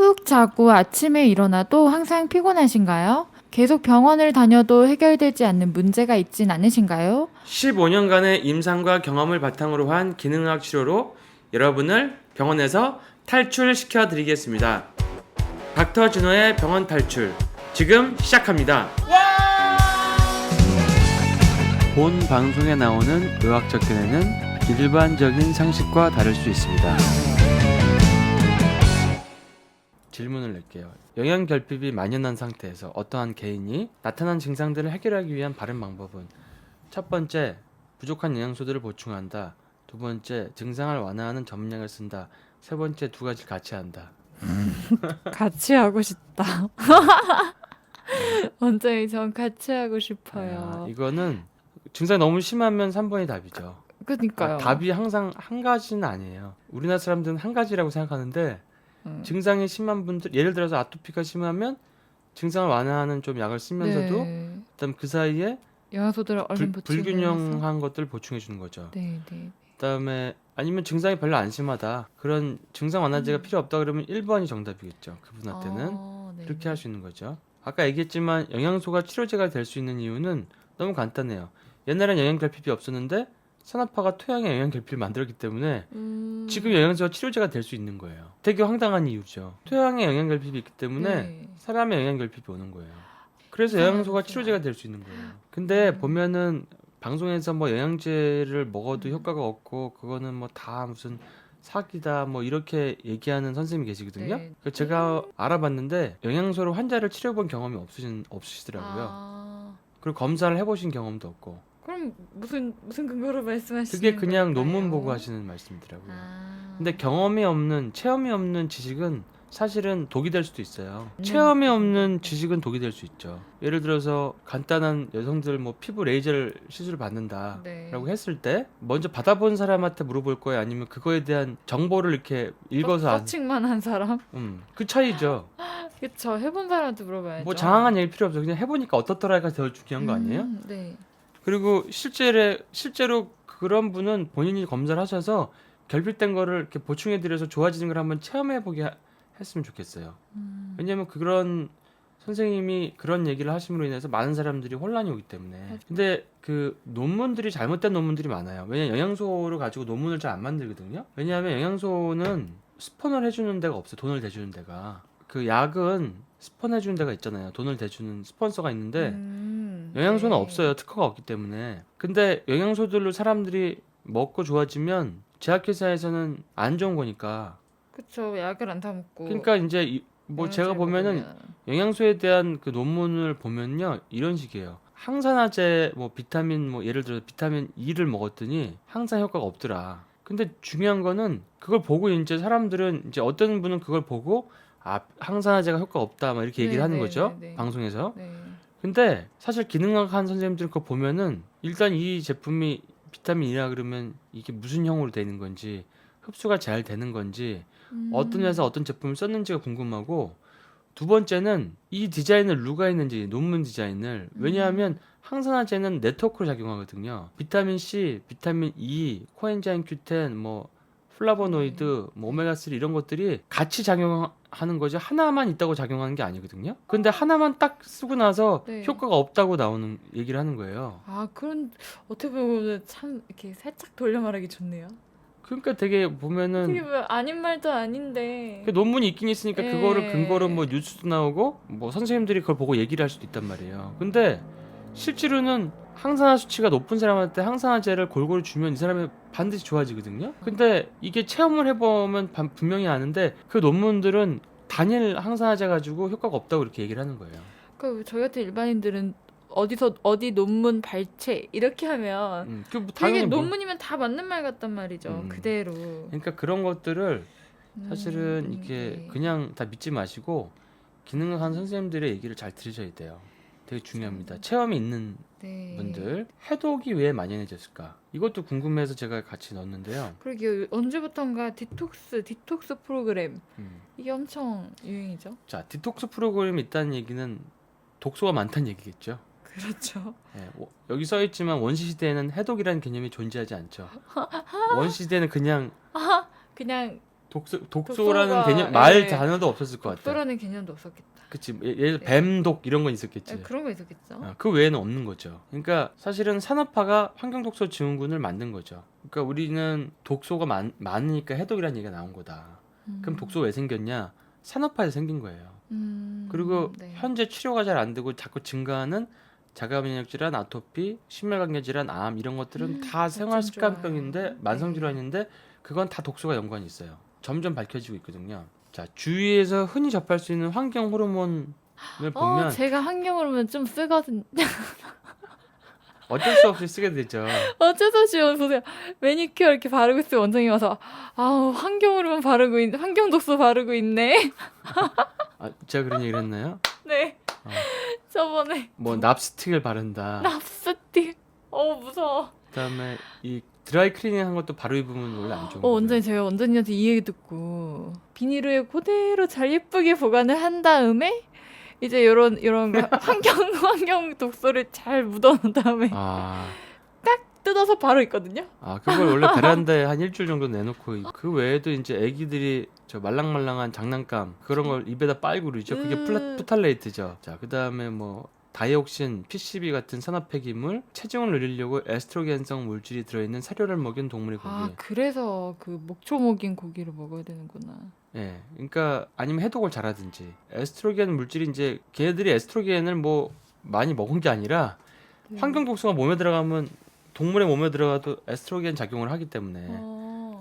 푹 자고 아침에 일어나도 항상 피곤하신가요? 계속 병원을 다녀도 해결되지 않는 문제가 있진 않으신가요? 15년간의 임상과 경험을 바탕으로 한 기능의학 치료로 여러분을 병원에서 탈출시켜 드리겠습니다. 닥터 준호의 병원 탈출 지금 시작합니다. 본 방송에 나오는 의학적 견해는 일반적인 상식과 다를 수 있습니다. 질문을 낼게요. 영양결핍이 만연한 상태에서 어떠한 개인이 나타난 증상들을 해결하기 위한 바른 방법은 첫 번째, 부족한 영양소들을 보충한다. 두 번째, 증상을 완화하는 점약을 쓴다. 세 번째, 두 가지를 같이 한다. 같이 하고 싶다. 원장님, 전 같이 하고 싶어요. 이거는 증상이 너무 심하면 3번이 답이죠. 그러니까요. 답이 항상 한 가지는 아니에요. 우리나라 사람들은 한 가지라고 생각하는데 증상이 심한 분들, 예를 들어서 아토피가 심하면 증상을 완화하는 좀 약을 쓰면서도 네. 그다음 그 사이에 영양소들을 얼른 보충해서. 불균형한 것들 보충해 주는 거죠. 네, 네. 그다음에 아니면 증상이 별로 안 심하다. 그런 증상 완화제가 필요 없다 그러면 1번이 정답이겠죠. 그분한테는 네. 그렇게 할 수 있는 거죠. 아까 얘기했지만 영양소가 치료제가 될 수 있는 이유는 너무 간단해요. 옛날엔 영양결핍이 없었는데 산업화가 토양에 영양결핍을 만들었기 때문에 지금 영양소가 치료제가 될 수 있는 거예요. 되게 황당한 이유죠. 토양에 영양결핍이 있기 때문에 네. 사람의 영양결핍이 오는 거예요. 그래서 이상하구나. 영양소가 치료제가 될 수 있는 거예요. 근데 보면은 방송에서 뭐 영양제를 먹어도 효과가 없고 그거는 뭐 다 무슨 사기다 뭐 이렇게 얘기하는 선생님이 계시거든요. 네. 그래서 제가 알아봤는데 영양소로 환자를 치료해본 경험이 없으시더라고요. 그리고 검사를 해보신 경험도 없고 그럼 무슨 근거로 말씀하시는 그게 그냥 걸까요? 논문 보고 하시는 말씀이더라고요. 아. 근데 경험이 없는 체험이 없는 지식은 사실은 독이 될 수도 있어요. 네. 체험이 없는 지식은 독이 될 수 있죠. 예를 들어서 간단한 여성들 뭐 피부 레이저 시술을 받는다라고 네. 했을 때 먼저 받아본 사람한테 물어볼 거예요, 아니면 그거에 대한 정보를 이렇게 읽어서 서칭만 한 사람? 그 차이죠. 그쵸. 해본 사람한테 물어봐야죠. 뭐 장황한 얘기 필요 없어. 그냥 해보니까 어떻더라가 더 중요한 거 아니에요? 네. 그리고 실제로 그런 분은 본인이 검사를 하셔서 결핍된 거를 이렇게 보충해드려서 좋아지는 걸 한번 체험해보게 했으면 좋겠어요. 왜냐면 그런 선생님이 그런 얘기를 하심으로 인해서 많은 사람들이 혼란이 오기 때문에. 근데 그 논문들이 잘못된 논문들이 많아요. 왜냐면 영양소를 가지고 논문을 잘 안 만들거든요. 왜냐하면 영양소는 스폰을 해주는 데가 없어요. 돈을 대주는 데가. 그 약은 스폰해주는 데가 있잖아요. 돈을 대주는 스폰서가 있는데 영양소는 네. 없어요. 특허가 없기 때문에. 근데 영양소들로 사람들이 먹고 좋아지면 제약회사에서는 안 좋은 거니까. 그쵸. 약을 안 타먹고. 그러니까 이제 뭐 제가 보면은 영양소에 대한 그 논문을 보면요, 이런 식이에요. 항산화제 뭐 비타민 뭐 예를 들어 비타민 E를 먹었더니 항산 효과가 없더라. 근데 중요한 거는 그걸 보고 이제 사람들은 이제 어떤 분은 그걸 보고 항산화제가 효과 없다 막 이렇게 얘기를 하는 거죠. 방송에서. 네. 근데 사실 기능학 한 선생님들은 그거 보면은 일단 이 제품이 비타민 E라 그러면 이게 무슨 형으로 되는 건지, 흡수가 잘 되는 건지, 어떤 회사 어떤 제품을 썼는지가 궁금하고, 두 번째는 이 디자인을 누가 했는지, 논문 디자인을. 왜냐하면 항산화제는 네트워크로 작용하거든요. 비타민 C, 비타민 E, 코엔자임 Q10, 뭐 플라보노이드, 뭐 오메가3 이런 것들이 같이 작용하는 거죠. 하나만 있다고 작용하는 게 아니거든요. 근데 하나만 딱 쓰고 나서 네. 효과가 없다고 나오는 얘기를 하는 거예요. 그런 어떻게 보면 참 이렇게 살짝 돌려 말하기 좋네요. 그러니까 되게 어떻게 보면은 보면 아닌 말도 아닌데. 그 논문이 있긴 있으니까 예. 그거를 근거로 뭐 뉴스도 나오고 뭐 선생님들이 그걸 보고 얘기를 할 수도 있단 말이에요. 근데 실제로는 항산화 수치가 높은 사람한테 항산화제를 골고루 주면 이 사람이 반드시 좋아지거든요. 근데 이게 체험을 해보면 분명히 아는데 그 논문들은 단일 항산화제 가지고 효과가 없다고 이렇게 얘기를 하는 거예요. 그 저희 같은 일반인들은 어디 논문 발췌 이렇게 하면 그뭐 되게 당연히 논문이면 다 맞는 말 같단 말이죠. 그대로. 그러니까 그런 것들을 사실은 이렇게 네. 그냥 다 믿지 마시고 기능학 한 선생님들의 얘기를 잘 들으셔야 돼요. 되게 중요합니다. 체험이 있는 네. 분들. 해독이 왜 만연해졌을까? 이것도 궁금해서 제가 같이 넣었는데요. 그러게요. 언제부턴가 디톡스 프로그램 음. 이게 엄청 유행이죠. 자, 디톡스 프로그램이 있다는 얘기는 독소가 많다는 얘기겠죠. 그렇죠. 여기 써 있지만 원시 시대에는 해독이라는 개념이 존재하지 않죠. 원시 시대는 그냥 그냥 독소라는 독소가, 개념 말 예. 단어도 없었을 것 같아. 독소라는 개념도 없었겠다. 그치. 예를 들어 예. 뱀독 이런 건 있었겠지. 그런 거 있었겠죠. 그 외에는 없는 거죠. 그러니까 사실은 산업화가 환경독소 증후군을 만든 거죠. 그러니까 우리는 독소가 많으니까 해독이라는 얘기가 나온 거다. 그럼 독소가 왜 생겼냐? 산업화에서 생긴 거예요. 그리고 네. 현재 치료가 잘 안 되고 자꾸 증가하는 자가면역 질환, 아토피, 심혈관계 질환, 암 이런 것들은 다 생활습관병인데 좋아요. 만성질환인데 그건 다 독소가 연관이 있어요. 점점 밝혀지고 있거든요. 자, 주위에서 흔히 접할 수 있는 환경 호르몬을 보면 제가 환경 호르몬 좀 쓰거든요. 어쩔 수 없이 쓰게 되죠. 어쩔 수 없이 보세요. 매니큐어 이렇게 바르고 있으면 원장님 와서 아우 환경 호르몬 바르고 있네. 환경 독소 바르고 있네. 제가 그런 얘기를 했나요? 네. 저번에 뭐 납스틱을 바른다. 납스틱. 무서워. 그다음에 이 드라이 클리닝 한 것도 바로 입으면 원래 안 좋은 거예요. 원장님 제가 원장님한테 이 얘기 듣고 비닐을 그대로 잘 예쁘게 보관을 한 다음에 이제 이런 환경 독소를 잘 묻어놓은 다음에 뜯어서 바로 있거든요. 그걸 원래 베란다에 한 일주일 정도 내놓고 그 외에도 이제 애기들이 저 말랑말랑한 장난감 그런 걸 입에다 빨고 그러죠. 그게 프탈레이트죠. 자, 그다음에 뭐 다이옥신, PCB 같은 산업 폐기물, 체중을 늘리려고 에스트로겐성 물질이 들어있는 사료를 먹인 동물의 고기. 그래서 그 목초 먹인 고기를 먹어야 되는구나. 예, 그러니까 아니면 해독을 잘하든지 에스트로겐 물질이 이제 걔네들이 에스트로겐을 뭐 많이 먹은 게 아니라 환경 독소가 몸에 들어가면 동물의 몸에 들어가도 에스트로겐 작용을 하기 때문에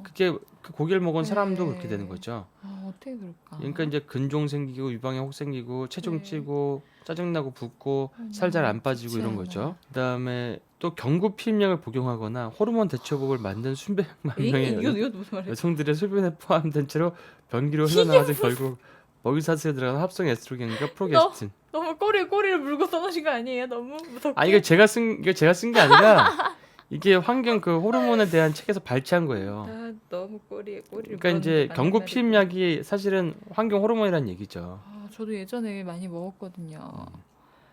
그게 그 고기를 먹은 사람도 그렇게 되는 거죠. 어떻게 그럴까? 그러니까 이제 근종 생기고 유방에 혹 생기고 체중 찌고 짜증나고 붓고 살 잘 안 빠지고 이런 거죠. 그다음에 또 경구 피임약을 복용하거나 호르몬 대처법을 만든 수백 만 명의 이거 무슨 말이야? 여성들의 소변에 포함된 채로 변기로 흘러나와서 결국 먹이사슬에 들어가는 합성 에스트로겐과 프로게스틴. 너무 꼬리를 물고 써놓으신 거 아니에요? 너무 무섭게. 이거 제가 쓴 게 아니라 이게 환경 그 호르몬에 대한 책에서 발췌한 거예요. 너무 꼬리를. 그러니까 이제 경구 피임약이 사실은 환경 호르몬이라는 얘기죠. 저도 예전에 많이 먹었거든요.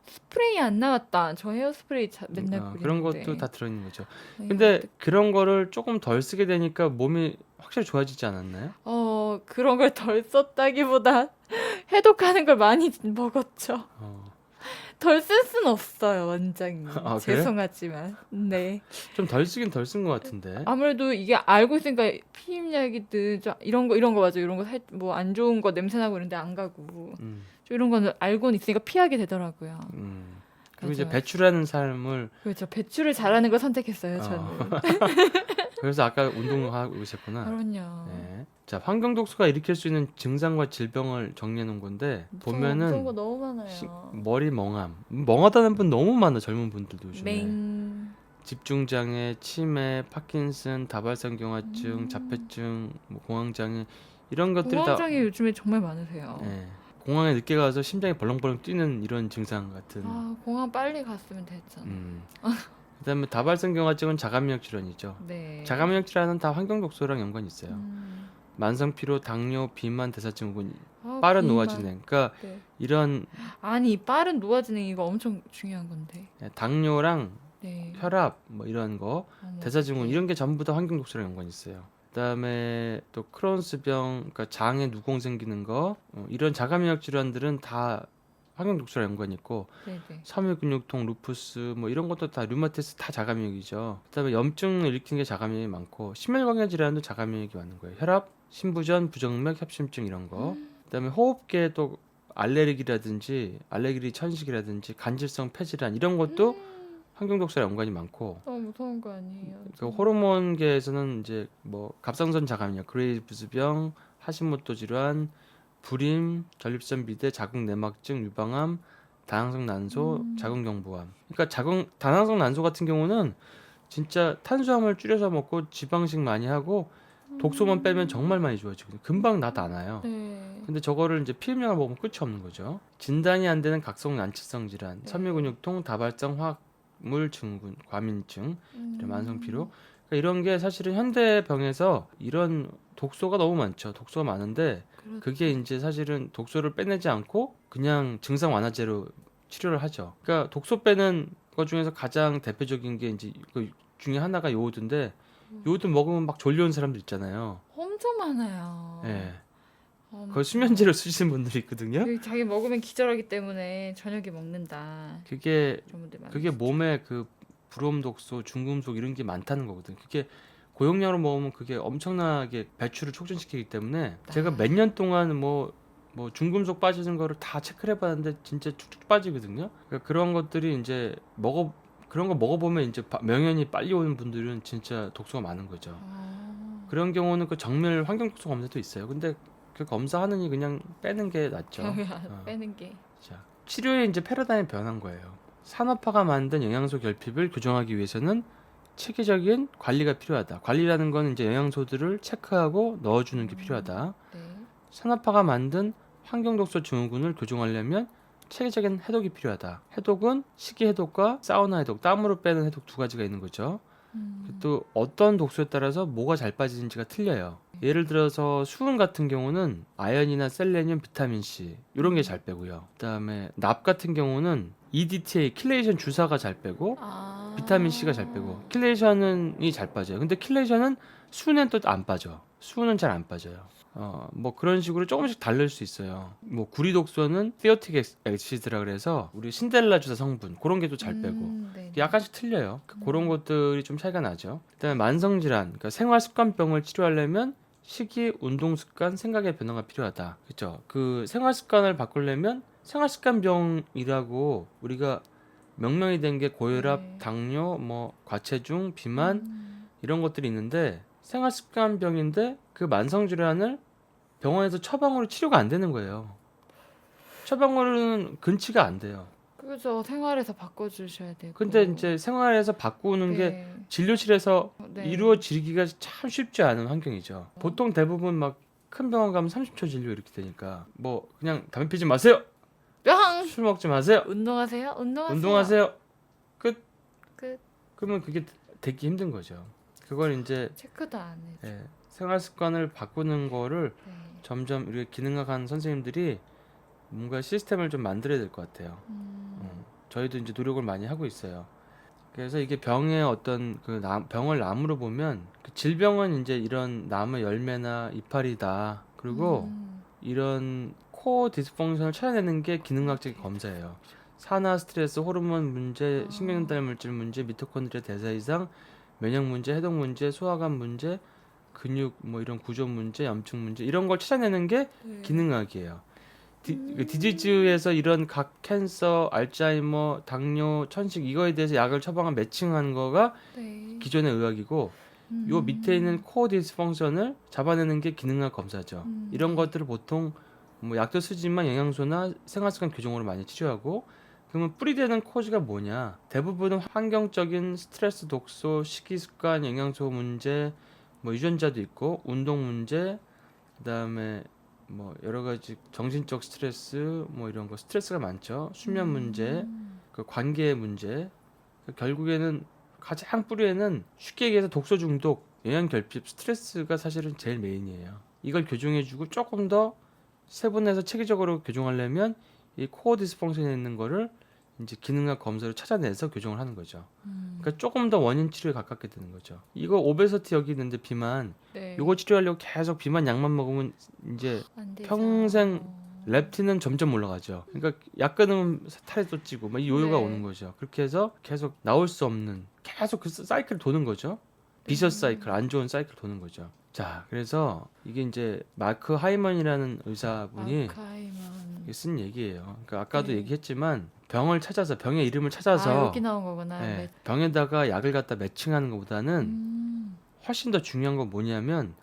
스프레이 안 나왔다. 저 헤어스프레이 맨날 뿌리는데. 그런 것도 다 들어있는 거죠. 근데 그런 거를 조금 덜 쓰게 되니까 몸이 확실히 좋아지지 않았나요? 그런 걸 덜 썼다기보다 해독하는 걸 많이 먹었죠. 덜 쓸 순 없어요, 원장님. 그래? 죄송하지만. 네. 좀 덜 쓰긴 덜 쓴 것 같은데. 아무래도 이게 알고 있으니까 피임약이든 이런 거 맞아. 이런 거 뭐 안 좋은 거 냄새 나고 이런데 안 가고. 좀 이런 거는 알고는 있으니까 피하게 되더라고요. 그리고 이제 배출하는 삶을 그렇죠. 배출을 잘하는 걸 선택했어요, 저는. 그래서 아까 운동하고 있었구나. 그럼요. 네. 자, 환경 독소가 일으킬 수 있는 증상과 질병을 정리해 놓은 건데 보면은 무서운 거 너무 많아요. 머리 멍하다는 분 너무 많아. 젊은 분들도 요즘에. 집중 장애, 치매, 파킨슨, 다발성 경화증, 자폐증, 뭐 공황 장애 이런 것들이 공황 장애 요즘에 정말 많으세요. 네. 공항에 늦게 가서 심장이 벌렁벌렁 뛰는 이런 증상 같은. 공항 빨리 갔으면 됐잖아. 그다음에 다발성 경화증은 자가면역 질환이죠. 네. 자가면역 질환은 다 환경 독소랑 연관이 있어요. 만성 피로, 당뇨, 비만, 대사증후군, 빠른 노화 진행. 그러니까 이런 빠른 노화 진행 이거 엄청 중요한 건데. 당뇨랑 혈압 뭐 이런 거, 대사증후군 네. 이런 게 전부 다 환경 독소랑 연관이 있어요. 그다음에 또 크론스병, 그러니까 장에 누공 생기는 거, 이런 자가면역 질환들은 다 환경 독소랑 연관이 있고, 섬유근육통, 루푸스 뭐 이런 것도 다 류마티스 다 자가면역이죠. 그다음에 염증을 일으키는 게 자가면역이 많고, 심혈관계 질환도 자가면역이 많은 거예요. 혈압, 심부전, 부정맥, 협심증 이런 거. 그다음에 호흡기에 또 알레르기라든지 알레르기 천식이라든지 간질성 폐질환 이런 것도 환경 독소랑 연관이 많고. 무서운 거 아니에요? 그 호르몬계에서는 이제 뭐 갑상선 자가면역, 그레이브스병, 하시모토 질환, 불임, 전립선 비대, 자궁 내막증, 유방암, 다낭성 난소, 자궁경부암. 그러니까 다낭성 난소 같은 경우는 진짜 탄수화물 줄여서 먹고 지방식 많이 하고 독소만 빼면 정말 많이 좋아지거든요. 금방 나타나요. 근데 저거를 이제 피임약을 먹으면 끝이 없는 거죠. 진단이 안 되는 각성 난치성 질환, 섬유근육통, 다발성 화학물 증후군, 과민증, 만성 피로. 그러니까 이런 게 사실은 현대병에서 이런 독소가 너무 많죠. 독소가 많은데 그게 이제 사실은 독소를 빼내지 않고 그냥 증상 완화제로 치료를 하죠. 그러니까 독소 빼는 것 중에서 가장 대표적인 게 이제 그 중에 하나가 요오드인데 요오드 먹으면 막 졸려온 사람들 있잖아요. 엄청 많아요. 예. 엄청. 거의 수면제로 쓰시는 분들이 있거든요. 그 자기 먹으면 기절하기 때문에 저녁에 먹는다. 그게 그런 분들 많으시죠. 그게 몸에 그 브롬 독소, 중금속 이런 게 많다는 거거든요. 그게 고용량으로 먹으면 그게 엄청나게 배출을 촉진시키기 때문에 제가 몇 년 동안 뭐 중금속 빠지는 거를 다 체크를 해봤는데 진짜 쭉쭉 빠지거든요. 그러니까 그런 것들이 이제 그런 거 먹어보면 이제 명현이 빨리 오는 분들은 진짜 독소가 많은 거죠. 그런 경우는 그 정밀 환경 독소 검사도 있어요. 근데 그 검사하느니 그냥 빼는 게 낫죠. 빼는 게. 자, 치료의 이제 패러다임이 변한 거예요. 산업화가 만든 영양소 결핍을 교정하기 위해서는 체계적인 관리가 필요하다. 관리라는 건 이제 영양소들을 체크하고 넣어주는 게 필요하다. 네. 산업화가 만든 환경독소 증후군을 교정하려면 체계적인 해독이 필요하다. 해독은 식이해독과 사우나 해독, 땀으로 빼는 해독 두 가지가 있는 거죠. 또 어떤 독소에 따라서 뭐가 잘 빠지는지가 틀려요. 예를 들어서 수은 같은 경우는 아연이나 셀레늄, 비타민C 이런 게 잘 빼고요. 그다음에 납 같은 경우는 EDTA, 킬레이션 주사가 잘 빼고 비타민C가 잘 빼고 킬레이션이 잘 빠져요. 근데 킬레이션은 수은엔 또 안 빠져. 수은은 잘 안 빠져요. 뭐 그런 식으로 조금씩 다를 수 있어요. 뭐 구리독소는 티오틱 엑시드라 그래서 우리 신데렐라 주사 성분 그런 게 또 잘 빼고 네. 약간씩 틀려요. 그런 것들이 좀 차이가 나죠. 그다음에 만성 질환, 그러니까 생활 습관병을 치료하려면 식이, 운동 습관, 생각의 변화가 필요하다. 그렇죠? 그 생활 습관을 바꾸려면 생활 습관병이라고 우리가 명명이 된 게 고혈압, 네. 당뇨, 뭐 과체중, 비만 이런 것들이 있는데 생활 습관병인데 그 만성 질환을 병원에서 처방으로 치료가 안 되는 거예요. 처방으로는 근치가 안 돼요. 그죠. 생활에서 바꿔주셔야 되고. 근데 이제 생활에서 바꾸는 게 네. 진료실에서 네. 이루어지기가 참 쉽지 않은 환경이죠. 보통 대부분 막 큰 병원 가면 30초 진료 이렇게 되니까 뭐 그냥 담배 피지 마세요. 뿅! 술 먹지 마세요. 운동하세요. 운동하세요. 끝. 끝. 그러면 그게 되기 힘든 거죠. 그걸 이제 체크도 안 해. 생활 습관을 바꾸는 거를 네. 점점 우리 기능학한 선생님들이 뭔가 시스템을 좀 만들어야 될 것 같아요. 저희도 이제 노력을 많이 하고 있어요. 그래서 이게 병의 어떤 그 병을 나무로 보면 그 질병은 이제 이런 나무 열매나 이파리다. 그리고 이런 코어 디스펑션을 찾아내는 게 기능학적 검사예요. 산화, 스트레스, 호르몬 문제, 신경전달 물질 문제, 미토콘드리아 대사 이상, 면역 문제, 해독 문제, 소화관 문제, 근육 뭐 이런 구조 문제, 염증 문제 이런 걸 찾아내는 게 기능학이에요. 디지즈에서 이런 각 캔서, 알츠하이머, 당뇨, 천식 이거에 대해서 약을 처방한 매칭한 거가 네. 기존의 의학이고 요 밑에 있는 코어 디스펑션을 잡아내는 게 기능학 검사죠. 이런 것들을 보통 뭐 약도 쓰지만 영양소나 생활습관 교정으로 많이 치료하고 그러면 뿌리되는 코즈가 뭐냐? 대부분은 환경적인 스트레스, 독소, 식이습관, 영양소 문제, 뭐 유전자도 있고 운동 문제, 그다음에 뭐 여러 가지 정신적 스트레스 뭐 이런 거 스트레스가 많죠. 수면 문제, 그 관계 문제. 결국에는 가장 뿌리에는 쉽게 얘기해서 독소 중독, 영양 결핍, 스트레스가 사실은 제일 메인이에요. 이걸 교정해주고 조금 더 세분해서 체계적으로 교정하려면 이 코어 디스펑션에 있는 거를 이제 기능학 검사로 찾아내서 교정을 하는 거죠. 그러니까 조금 더 원인 치료에 가깝게 되는 거죠. 이거 오베서티 여기 있는데 비만, 네. 이거 치료하려고 계속 비만 약만 먹으면 이제 안 되죠. 평생 렙틴은 점점 올라가죠. 그러니까 약 끊으면 살이 또 찌고 막 이 요요가 네. 오는 거죠. 그렇게 해서 계속 나올 수 없는 계속 그 사이클 도는 거죠. 비셔스 사이클, 안 좋은 사이클 도는 거죠. 자, 그래서 이게 이제 마크 하이먼이라는 의사분이 아카이먼. 쓴 얘기예요. 그러니까 아까도 네. 얘기했지만 병을 찾아서 병의 이름을 찾아서 여기 나온 거구나. 예, 네. 병에다가 약을 갖다 매칭하는 것보다는 훨씬 더 중요한 건 뭐냐면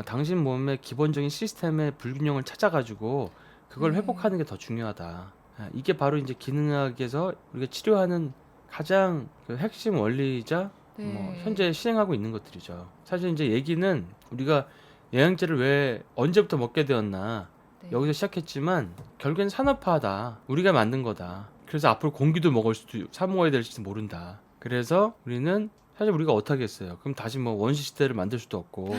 당신 몸의 기본적인 시스템의 불균형을 찾아가지고 그걸 회복하는 게 더 중요하다. 이게 바로 이제 기능학에서 우리가 치료하는 가장 그 핵심 원리이자 네. 뭐 현재 시행하고 있는 것들이죠. 사실 이제 얘기는 우리가 영양제를 왜 언제부터 먹게 되었나 네. 여기서 시작했지만 결국엔 산업화다. 우리가 만든 거다. 그래서 앞으로 공기도 먹을 수도 사 먹어야 될지도 모른다. 그래서 우리는 사실 우리가 어떻게 하겠어요. 그럼 다시 뭐 원시 시대를 만들 수도 없고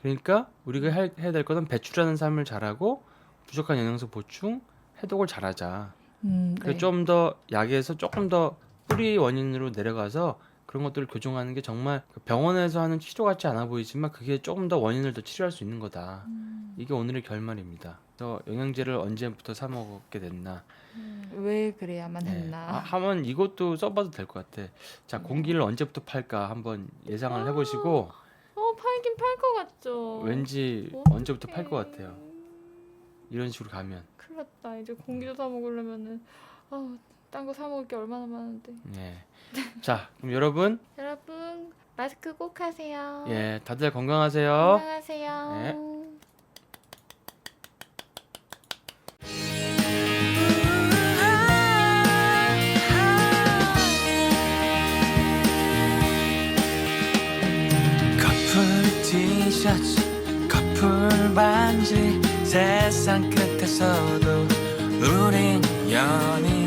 그러니까 우리가 해야 될 거는 배출하는 삶을 잘하고 부족한 영양소 보충, 해독을 잘하자. 그래서 네. 좀 더 약에서 조금 더 뿌리 원인으로 내려가서 그런 것들을 교정하는 게 정말 병원에서 하는 치료 같지 않아 보이지만 그게 조금 더 원인을 더 치료할 수 있는 거다. 이게 오늘의 결말입니다. 그래서 영양제를 언제부터 사 먹게 됐나? 왜 그래야만 네. 했나? 한번 이것도 써봐도 될 것 같아. 자, 공기를 언제부터 팔까 한번 예상을 해보시고 팔긴 팔 것 같죠. 왠지 어떡해. 언제부터 팔 것 같아요. 이런 식으로 가면. 큰일 났다. 이제 공기도 사 먹으려면은 딴 거 사 먹을 게 얼마나 많은데. 네. 자, 그럼 여러분, 여러분 마스크 꼭 하세요. 예, 다들 건강하세요. 건강하세요. 네. 커플 티셔츠 커플 반지 세상 끝에서도 우린 연인